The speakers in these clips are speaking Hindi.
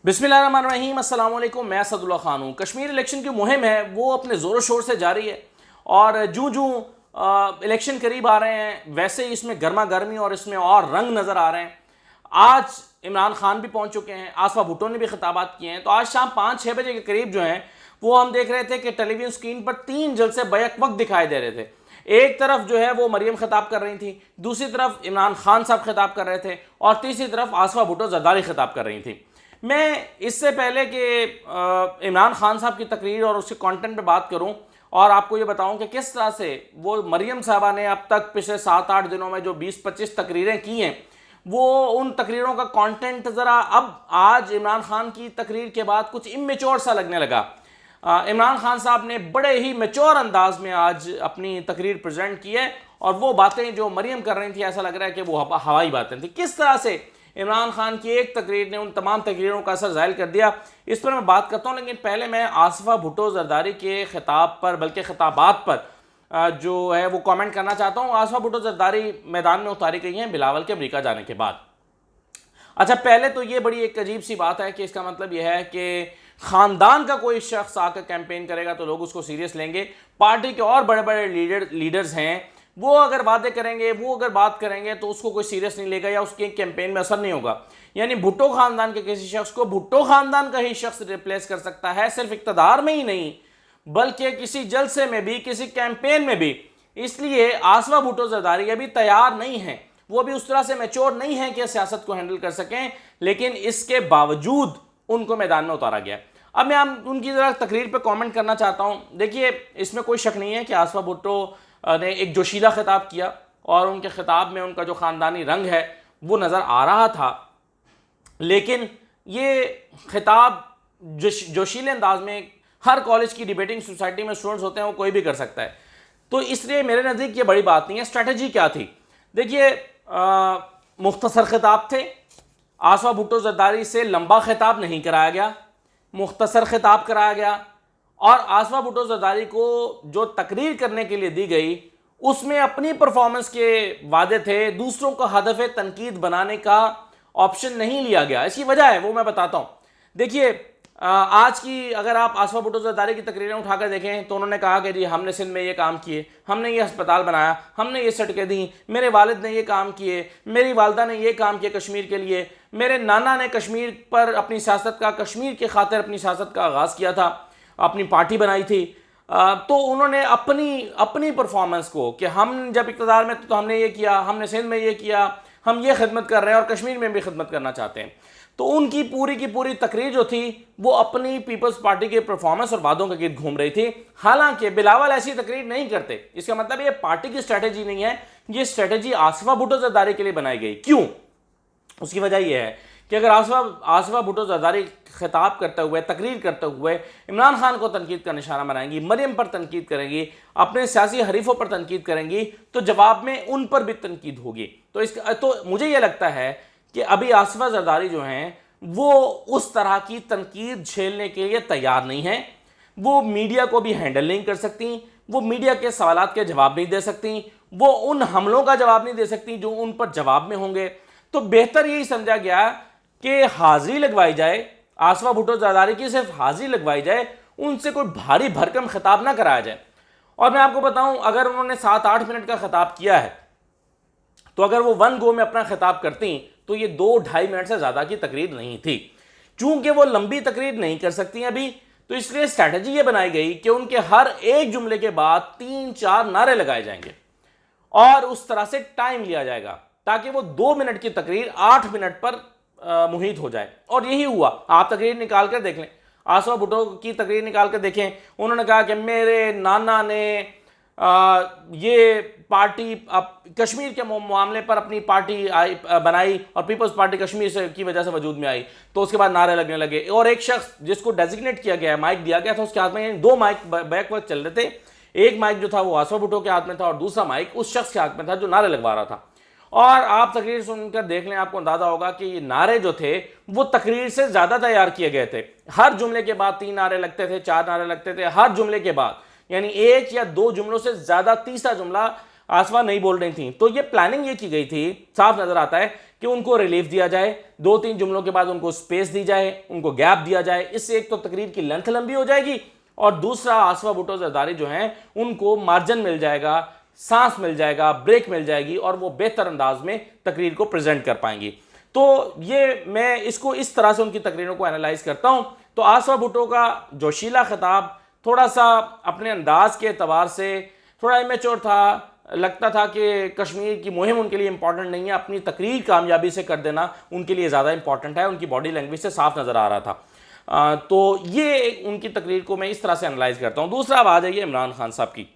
बिस्मिल्लाहिर्रहमानिर्रहीम, अस्सलाम वालेकुम। मैं असदुल्ला खान हूँ। कश्मीर इलेक्शन की मुहिम है वो अपने ज़ोर शोर से जारी है और जूँ जूँ इलेक्शन करीब आ रहे हैं वैसे ही इसमें गर्मा गर्मी और इसमें और रंग नज़र आ रहे हैं। आज इमरान खान भी पहुँच चुके हैं, आसफा भुट्टो ने भी खिताबात किए हैं। तो आज शाम 5-6 बजे के करीब जो हैं वो हम देख रहे थे कि टेलीविजन स्क्रीन पर 3 जलसे बैक वक्त दिखाई दे रहे थे। एक तरफ जो है वो मरियम खिताब कर रही थी, दूसरी तरफ इमरान खान साहब खिताब कर रहे थे और तीसरी तरफ आसफा भुट्टो जरदारी खिताब कर रही थी। मैं इससे पहले कि इमरान खान साहब की तकरीर और उसके कंटेंट पे बात करूं और आपको ये बताऊं कि किस तरह से वो मरियम साहबा ने अब तक पिछले 7-8 दिनों में जो 20-25 तकरीरें की हैं, वो उन तकरीरों का कंटेंट ज़रा अब आज इमरान खान की तकरीर के बाद कुछ इमेच्योर सा लगने लगा। इमरान खान साहब ने बड़े ही मेच्योर अंदाज में आज अपनी तकरीर प्रेजेंट की है और वो बातें जो मरियम कर रही थी ऐसा लग रहा है कि वो हवाई बातें थी। किस तरह से इमरान खान की एक तकरीर ने उन तमाम तकरीरों का असर ज़ाहिर कर दिया, इस पर मैं बात करता हूँ। लेकिन पहले मैं आसफा भुट्टो जरदारी के खिताब पर, बल्कि खिताबात पर जो है वो कमेंट करना चाहता हूँ। आसफा भुट्टो जरदारी मैदान में उतारी गई हैं बिलावल के अमेरिका जाने के बाद। अच्छा, पहले तो ये बड़ी एक अजीब सी बात है कि इसका मतलब यह है कि ख़ानदान का कोई शख्स आकर कैंपेन करेगा तो लोग उसको सीरियस लेंगे। पार्टी के और बड़े बड़े लीडर्स हैं, वो अगर वादे करेंगे, वो अगर बात करेंगे तो उसको कोई सीरियस नहीं लेगा या उसके कैंपेन में असर नहीं होगा। यानी भुट्टो खानदान के किसी शख्स को भुट्टो खानदान का ही शख्स रिप्लेस कर सकता है, सिर्फ इक़्तिदार में ही नहीं बल्कि किसी जलसे में भी, किसी कैंपेन में भी। इसलिए आसफा भुट्टो जरदारी अभी तैयार नहीं है, वो भी उस तरह से मैच्योर नहीं है कि सियासत को हैंडल कर सकें, लेकिन इसके बावजूद उनको मैदान में उतारा गया। अब मैं उनकी ज़रा तकरीर पे कमेंट करना चाहता हूँ। देखिए, इसमें कोई शक नहीं है कि आसफा भुट्टो ने एक जोशीला खिताब किया और उनके खिताब में उनका जो ख़ानदानी रंग है वो नज़र आ रहा था, लेकिन ये खिताब जोशीले अंदाज में हर कॉलेज की डिबेटिंग सोसाइटी में स्टूडेंट्स होते हैं, वो कोई भी कर सकता है। तो इसलिए मेरे नज़दीक ये बड़ी बात नहीं है। स्ट्रैटेजी क्या थी? देखिए, मुख्तसर खिताब थे। आसफा भुट्टो जरदारी से लंबा खिताब नहीं कराया गया, मुख्तसर खिताब कराया गया और आसफा भुट्टो जरदारी को जो तकरीर करने के लिए दी गई उसमें अपनी परफॉर्मेंस के वादे थे, दूसरों को हदफ तनकीद बनाने का ऑप्शन नहीं लिया गया। इसकी वजह है वो मैं बताता हूँ। देखिए, आज की अगर आप आसफा भुट्टो जरदारी की तकरीरें उठाकर देखें तो उन्होंने कहा कि जी हमने सिंध में ये काम किए, हमने ये अस्पताल बनाया, हमने ये सड़कें दी, मेरे वालिद ने ये काम किए, मेरी वालदा ने ये काम किया कश्मीर के लिए, मेरे नाना ने कश्मीर पर अपनी सियासत का, कश्मीर के खातिर अपनी सियासत का आगाज़ किया था, अपनी पार्टी बनाई थी। तो उन्होंने अपनी परफॉर्मेंस को कि हम जब इक़्तिदार में तो हमने ये किया, हमने सिंध में ये किया, हम ये खिदमत कर रहे हैं और कश्मीर में भी खिदमत करना चाहते हैं। तो उनकी पूरी की पूरी तकरीर जो थी वो अपनी पीपल्स पार्टी के परफॉर्मेंस और वादों के गिर्द घूम रही थी। हालांकि बिलावल ऐसी तकरीर नहीं करते, इसका मतलब ये पार्टी की स्ट्रैटेजी नहीं है, ये स्ट्रैटेजी आसफा भुट्टो जरदारी के लिए बनाई गई। क्यों? उसकी वजह यह है कि अगर आसफा भुट्टो जरदारी खिताब करते हुए, तकरीर करते हुए इमरान खान को तनकीद का निशाना बनाएंगी, मरियम पर तनकीद करेंगी, अपने सियासी हरीफों पर तनकीद करेंगी, तो जवाब में उन पर भी तनकीद होगी। तो मुझे ये लगता है कि अभी आसफा जरदारी जो हैं वो उस तरह की तनकीद झेलने के लिए तैयार नहीं है। वो मीडिया को भी हैंडल नहीं कर सकती, वो मीडिया के सवालात के जवाब नहीं दे सकती, वो उन हमलों का जवाब नहीं दे सकती जो उन पर जवाब में होंगे। तो बेहतर यही समझा गया कि हाजिरी लगवाई जाए, आसफा भुट्टो जरदारी की सिर्फ हाजिरी लगवाई जाए, उनसे कोई भारी भरकम खिताब ना कराया जाए। और मैं आपको बताऊं, अगर उन्होंने 7-8 मिनट का खिताब किया है तो अगर वो वन गो में अपना खिताब करती तो ये 2-2.5 मिनट से ज़्यादा की तकरीर नहीं थी। चूंकि वो लंबी तकरीर नहीं कर सकती अभी, तो इसलिए स्ट्रैटेजी ये बनाई गई कि उनके हर एक जुमले के बाद 3-4 नारे लगाए जाएंगे और उस तरह से टाइम लिया जाएगा ताकि वो 2 मिनट की तकरीर 8 मिनट पर मुहित हो जाए। और यही हुआ। आप तकरीर निकाल कर देख लें, आसफा भुट्टो की तकरीर निकाल कर देखें। उन्होंने कहा कि मेरे नाना ने ये पार्टी कश्मीर के मामले पर अपनी पार्टी बनाई और पीपल्स पार्टी कश्मीर से की वजह से वजूद में आई। तो उसके बाद नारे लगने लगे और एक शख्स जिसको डेजिग्नेट किया गया है, माइक दिया गया था, उसके हाथ में 2 माइक बैक वक्त चल रहे थे। एक माइक जो था वो आसफा भुट्टो के हाथ में था और दूसरा माइक उस शख्स के हाथ में था जो नारे लगवा रहा था। और आप तकरीर सुनकर देख लें, आपको अंदाजा होगा कि ये नारे जो थे वो तकरीर से ज़्यादा तैयार किए गए थे। हर जुमले के बाद 3 नारे लगते थे, 4 नारे लगते थे हर जुमले के बाद, यानी 1 या 2 जुमलों से ज़्यादा तीसरा जुमला आसमा नहीं बोल रही थी। तो ये प्लानिंग ये की गई थी, साफ नजर आता है कि उनको रिलीफ दिया जाए, 2-3 जुमलों के बाद उनको स्पेस दी जाए, उनको गैप दिया जाए। इससे एक तो तकरीर की लेंथ लंबी हो जाएगी और दूसरा आसमा भुट्टो जरदारी जो हैं उनको मार्जिन मिल जाएगा, सांस मिल जाएगा, ब्रेक मिल जाएगी और वो बेहतर अंदाज में तकरीर को प्रेजेंट कर पाएंगी। तो ये मैं इसको इस तरह से उनकी तकरीरों को एनालाइज करता हूं। तो आसमा भुट्टो का जोशीला खिताब थोड़ा सा अपने अंदाज के एतबार से थोड़ा इमेच्योर था, लगता था कि कश्मीर की मुहिम उनके लिए इंपॉर्टेंट नहीं है, अपनी तकरीर कामयाबी से कर देना उनके लिए ज़्यादा इंपॉर्टेंट है, उनकी बॉडी लैंग्वेज से साफ नज़र आ रहा था। तो ये उनकी तकरीर को मैं इस तरह से एनालाइज करता हूँ। दूसरा बात है ये इमरान खान साहब की।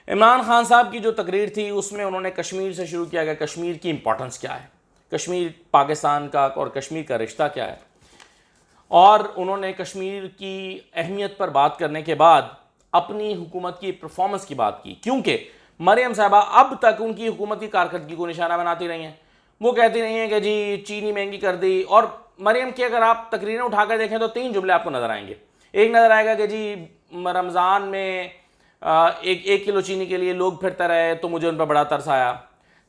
इमरान खान साहब की जो तकरीर थी उसमें उन्होंने कश्मीर से शुरू किया गया, कश्मीर की इंपॉर्टेंस क्या है, कश्मीर पाकिस्तान का और कश्मीर का रिश्ता क्या है, और उन्होंने कश्मीर की अहमियत पर बात करने के बाद अपनी हुकूमत की परफॉर्मेंस की बात की। क्योंकि मरियम साहबा अब तक उनकी हुकूमत की कारकर्दगी को निशाना बनाती रही हैं। वो कहती रही हैं कि जी चीनी महंगी कर दी, और मरियम की अगर आप तकरीरें उठाकर देखें तो 3 जुमले आपको नज़र आएंगे। एक नज़र आएगा कि जी रमज़ान में एक किलो चीनी के लिए लोग फिरते रहे तो मुझे उन पर बड़ा तरस आया।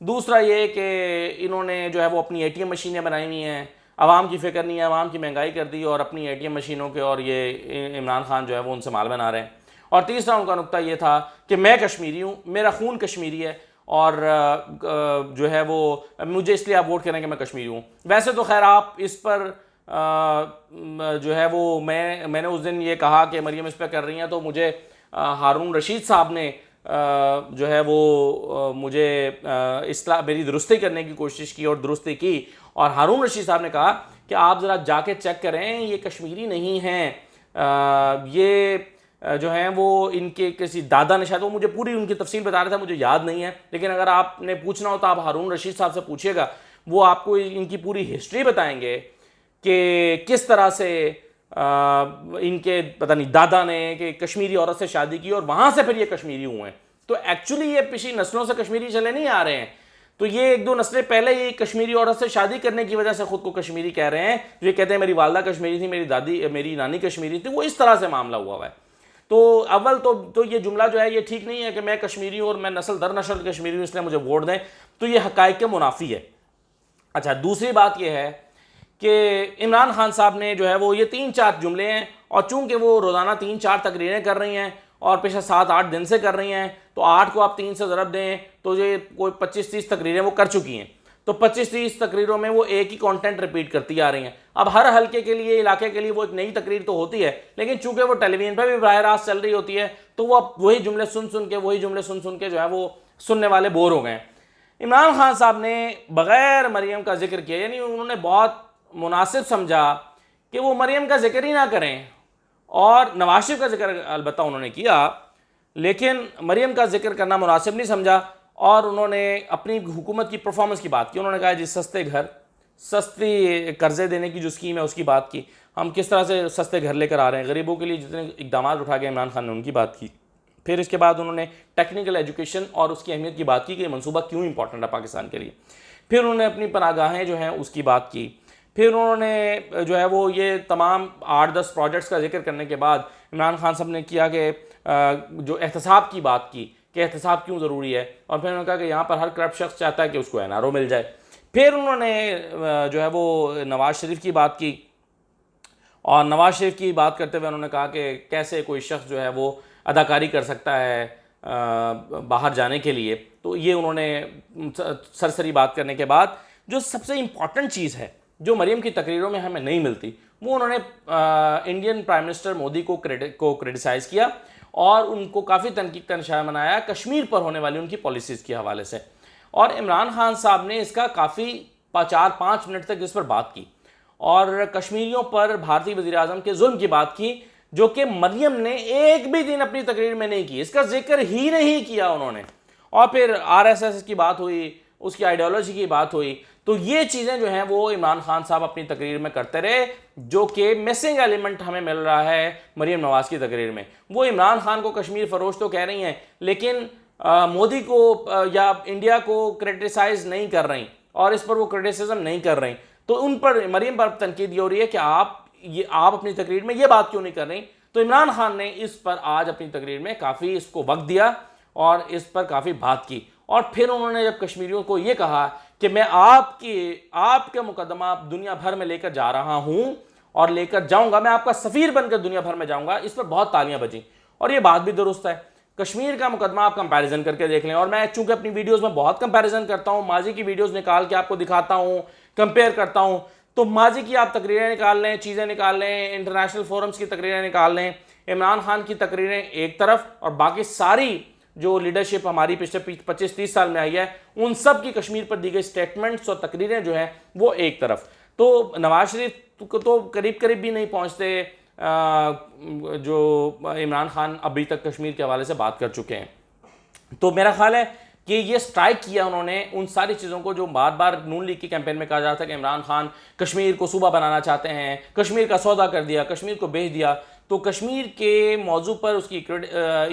दूसरा ये कि इन्होंने जो है वो अपनी ATM मशीनें बनाई हुई हैं, आवाम की फ़िक्र नहीं है, आवाम की महंगाई कर दी और अपनी ATM मशीनों के, और ये इमरान खान जो है वो उनसे माल बना रहे हैं। और तीसरा उनका नुक्ता ये था कि मैं कश्मीरी हूँ, मेरा खून कश्मीरी है और जो है वो मुझे इसलिए आप वोट करें कि मैं कश्मीरी हूँ। वैसे तो खैर आप इस पर जो है वो मैंने उस दिन ये कहा कि मरियम इस पर कर रही हैं, तो मुझे हारून रशीद साहब ने जो है वो मुझे इस्लाह मेरी दुरुस्ती करने की कोशिश की और दुरुस्ती की, और हारून रशीद साहब ने कहा कि आप ज़रा जाके चेक करें, ये कश्मीरी नहीं हैं, ये जो हैं वो इनके किसी दादा ने, शायद वो मुझे पूरी उनकी तफसील बता रहा था, मुझे याद नहीं है, लेकिन अगर आपने पूछना हो तो आप हारून रशीद साहब से पूछिएगा, वो आपको इनकी पूरी हिस्ट्री बताएंगे कि किस तरह से इनके पता नहीं दादा ने कि कश्मीरी औरत से शादी की और वहाँ से फिर ये कश्मीरी हुए हैं। तो एक्चुअली ये पिछली नस्लों से कश्मीरी चले नहीं आ रहे हैं, तो ये 1-2 नस्लें पहले ये कश्मीरी औरत से शादी करने की वजह से खुद को कश्मीरी कह रहे हैं। जो ये कहते हैं मेरी वालदा कश्मीरी थी, मेरी नानी कश्मीरी थी, वो इस तरह से मामला हुआ है। तो अव्वल तो ये जुमला जो है ये ठीक नहीं है कि मैं कश्मीरी हूँ और मैं नस्ल दर नस्ल कश्मीरी हूँ इसलिए मुझे वोट दें, तो ये हक़ाइक़ के मुनाफी है। अच्छा, दूसरी बात ये है कि इमरान खान साहब ने जो है वो ये 3-4 जुमले हैं, और चूंकि वो रोज़ाना 3-4 तकरीरें कर रही हैं और पिछले 7-8 दिन से कर रही हैं, तो 8 को आप 3 से ज़रब दें तो ये कोई 25-30 तकरीरें वो कर चुकी हैं। तो 25-30 तकरीरों में वो एक ही कंटेंट रिपीट करती आ रही हैं। अब हर हल्के के लिए, इलाके के लिए वो एक नई तकरीर तो होती है, लेकिन चूंकि वो टेलीविजन पर भी बराह रास्त चल रही होती है, तो वो अब वही जुमले सुन सुन के जो है वो सुनने वाले बोर हो गए। इमरान खान साहब ने बग़ैर मरियम का जिक्र किया, यानी उन्होंने बहुत मुनासिब समझा कि वो मरियम का जिक्र ही ना करें, और नवाज शरीफ का जिक्र अलबत्ता उन्होंने किया, लेकिन मरियम का जिक्र करना मुनासिब नहीं समझा, और उन्होंने अपनी हुकूमत की परफॉर्मेंस की बात की। उन्होंने कहा जी सस्ते घर, सस्ती कर्जे देने की जो स्कीम है उसकी बात की, हम किस तरह से सस्ते घर लेकर आ रहे हैं, गरीबों के लिए जितने इकदाम उठा के इमरान खान ने उनकी बात की। फिर इसके बाद उन्होंने टेक्निकल एजुकेशन और उसकी अहमियत की बात की कि मनसूबा क्यों इंपॉर्टेंट है पाकिस्तान के लिए। फिर उन्होंने अपनी पनागाहें जो हैं उसकी बात की। फिर उन्होंने जो है वो ये तमाम 8-10 प्रोजेक्ट्स का जिक्र करने के बाद इमरान खान साहब ने किया कि जो एहतसाब की बात की कि एहतसाब क्यों ज़रूरी है, और फिर उन्होंने कहा कि यहाँ पर हर करप्ट शख्स चाहता है कि उसको NRO मिल जाए। फिर उन्होंने जो है वो नवाज शरीफ की बात की, और नवाज शरीफ की बात करते हुए उन्होंने कहा कि कैसे कोई शख्स जो है वो अदाकारी कर सकता है बाहर जाने के लिए। तो ये उन्होंने सरसरी बात करने के बाद जो सबसे इम्पॉर्टेंट चीज़ है जो मरियम की तकरीरों में हमें नहीं मिलती, वो उन्होंने इंडियन प्राइम मिनिस्टर मोदी को क्रिटिसाइज़ किया और उनको काफ़ी तनकीद का निशाना बनाया कश्मीर पर होने वाली उनकी पॉलिसीज़ के हवाले से। और इमरान खान साहब ने इसका काफ़ी 4-5 मिनट तक इस पर बात की और कश्मीरियों पर भारतीय वज़ीर आज़म के जुल्म की बात की, जो कि मरियम ने एक भी दिन अपनी तकरीर में नहीं की, इसका जिक्र ही नहीं किया उन्होंने। और फिर RSS की बात हुई, उसकी आइडियोलॉजी की बात हुई। तो ये चीज़ें जो हैं वो इमरान खान साहब अपनी तकरीर में करते रहे, जो कि मिसिंग एलिमेंट हमें मिल रहा है मरियम नवाज़ की तकरीर में। वो इमरान खान को कश्मीर फरोश तो कह रही हैं, लेकिन मोदी को या इंडिया को क्रिटिसाइज़ नहीं कर रही और इस पर वो क्रिटिसिज्म नहीं कर रही। तो उन पर, मरियम पर तनकीद ये हो रही है कि आप अपनी तकरीर में ये बात क्यों नहीं कर रही। तो इमरान खान ने इस पर आज अपनी तकरीर में काफ़ी इसको वक्त दिया और इस पर काफ़ी बात की। और फिर उन्होंने जब कश्मीरियों को ये कहा कि मैं आपके मुकदमा दुनिया भर में लेकर जा रहा हूँ और लेकर जाऊंगा, मैं आपका सफ़ीर बनकर दुनिया भर में जाऊंगा, इस पर बहुत तालियां बजी। और ये बात भी दुरुस्त है। कश्मीर का मुकदमा आप कंपैरिजन करके देख लें, और मैं चूंकि अपनी वीडियोस में बहुत कंपैरिजन करता हूं, माजी की वीडियोस निकाल के आपको दिखाता हूं, कंपेयर करता हूं, तो माजी की आप तकरीरें निकाल लें, चीज़ें निकाल लें, इंटरनेशनल फोरम्स की तकरीरें निकाल लें, इमरान खान की तकरीरें एक तरफ और बाकी सारी जो लीडरशिप हमारी पिछले 25-30 साल में आई है उन सब की कश्मीर पर दी गई स्टेटमेंट्स और तकरीरें जो हैं वो एक तरफ। तो नवाज शरीफ को तो करीब करीब भी नहीं पहुंचते जो इमरान खान अभी तक कश्मीर के हवाले से बात कर चुके हैं। तो मेरा ख्याल है कि ये स्ट्राइक किया उन्होंने उन सारी चीज़ों को जो बार बार नून लीग की कैंपेन में कहा जा रहा था कि इमरान खान कश्मीर को सूबा बनाना चाहते हैं, कश्मीर का सौदा कर दिया, कश्मीर को बेच दिया। तो कश्मीर के मौजू पर, उसकी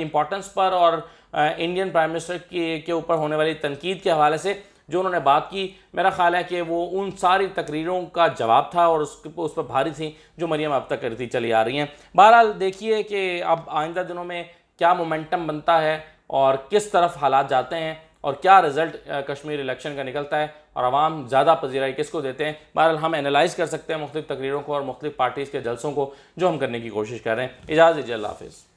इम्पोर्टेंस पर और इंडियन प्राइम मिनिस्टर के ऊपर होने वाली तनकीद के हवाले से जो उन्होंने बात की, मेरा ख्याल है कि वो उन सारी तकरीरों का जवाब था और उस पर भारी थी जो मरियम अब तक करती चली आ रही हैं। बहरहाल देखिए कि अब आइंदा दिनों में क्या मोमेंटम बनता है और किस तरफ हालात जाते हैं और क्या रिज़ल्ट कश्मीर इलेक्शन का निकलता है और आवाम ज़्यादा पजीराई किसको देते हैं। बहरहाल हम एनालाइज़ कर सकते हैं मुख्तलिफ तकरीरों को और मुख्तलिफ पार्टीज़ के जलसों को जो हम करने की कोशिश कर रहे हैं। इजाज़त दीजिए, अल्लाह हाफ़िज़।